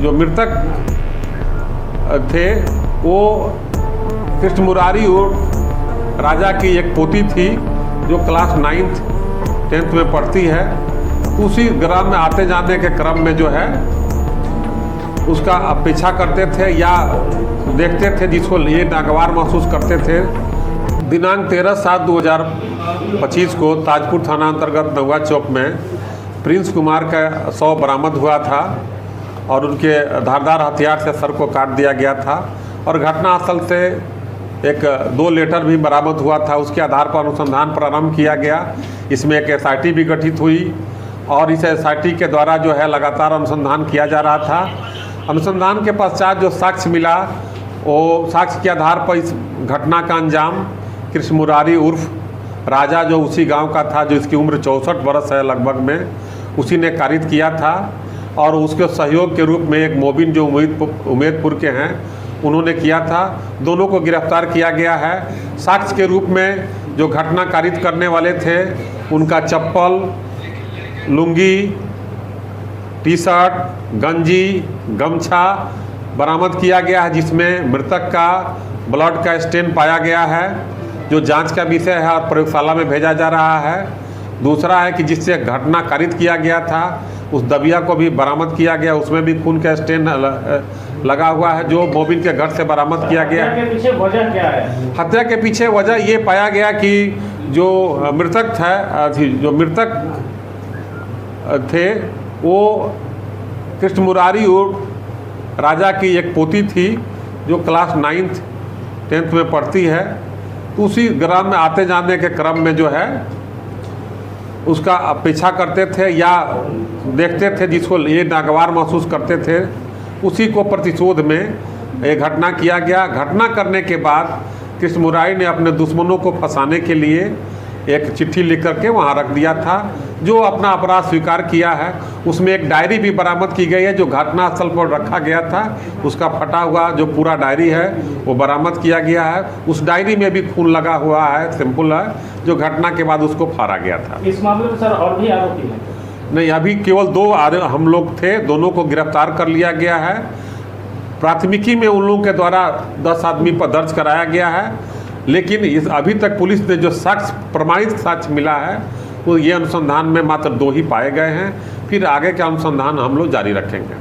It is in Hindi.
जो मृतक थे वो कृष्ण मुरारी उर्फ राजा की एक पोती थी जो क्लास 9th 10th में पढ़ती है। उसी ग्राम में आते जाने के क्रम में जो है उसका पीछा करते थे या देखते थे, जिसको ये नागवार महसूस करते थे। दिनांक 13/7/2025 को ताजपुर थाना अंतर्गत नौवा चौक में प्रिंस कुमार का शव बरामद हुआ था और उनके धारदार हथियार से सर को काट दिया गया था और घटनास्थल से एक 2 लेटर भी बरामद हुआ था। उसके आधार पर अनुसंधान प्रारंभ किया गया। इसमें एक SIT भी गठित हुई और इस SIT के द्वारा जो है लगातार अनुसंधान किया जा रहा था। अनुसंधान के पश्चात जो साक्ष्य मिला वो साक्ष्य के आधार पर इस घटना का अंजाम कृष्ण मुरारी उर्फ राजा, जो उसी गांव का था, जो इसकी उम्र 64 वर्ष है लगभग में, उसी ने कारित किया था। और उसके सहयोग के रूप में एक मोबिन जो उम्मेदपुर के हैं उन्होंने किया था। दोनों को गिरफ्तार किया गया है। साक्ष्य के रूप में जो घटना कारित करने वाले थे उनका चप्पल, लुंगी, टी-शर्ट, गंजी, गमछा बरामद किया गया है, जिसमें मृतक का ब्लड का स्टेन पाया गया है, जो जांच का विषय है और प्रयोगशाला में भेजा जा रहा है। दूसरा है कि जिससे घटना कारित किया गया था उस दबिया को भी बरामद किया गया, उसमें भी खून का स्टेन लगा हुआ है, जो मोबिन के घर से बरामद किया गया। हत्या के पीछे वजह क्या है? हत्या के पीछे वजह ये पाया गया कि जो मृतक थे वो कृष्ण मुरारी उर्फ राजा की एक पोती थी जो क्लास 9th 10th में पढ़ती है। तो उसी ग्राम में आते जाने के क्रम में जो है उसका पीछा करते थे या देखते थे, जिसको ये नागवार महसूस करते थे। उसी को प्रतिशोध में ये घटना किया गया। घटना करने के बाद कृष्ण मुरारी ने अपने दुश्मनों को फंसाने के लिए एक चिट्ठी लिख करके वहाँ रख दिया था, जो अपना अपराध स्वीकार किया है। उसमें एक डायरी भी बरामद की गई है जो घटनास्थल पर रखा गया था। उसका फटा हुआ जो पूरा डायरी है वो बरामद किया गया है। उस डायरी में भी खून लगा हुआ है, सैंपल है, जो घटना के बाद उसको फाड़ा गया था। इस मामले में सर और भी आरोपी हैं? नहीं, अभी केवल 2 हम लोग थे, दोनों को गिरफ्तार कर लिया गया है। प्राथमिकी में उन लोगों के द्वारा 10 आदमी पर दर्ज कराया गया है, लेकिन अभी तक पुलिस ने जो साक्ष्य प्रमाणित साक्ष्य मिला है वो ये अनुसंधान में मात्र 2 ही पाए गए हैं। फिर आगे का अनुसंधान हम लोग जारी रखेंगे।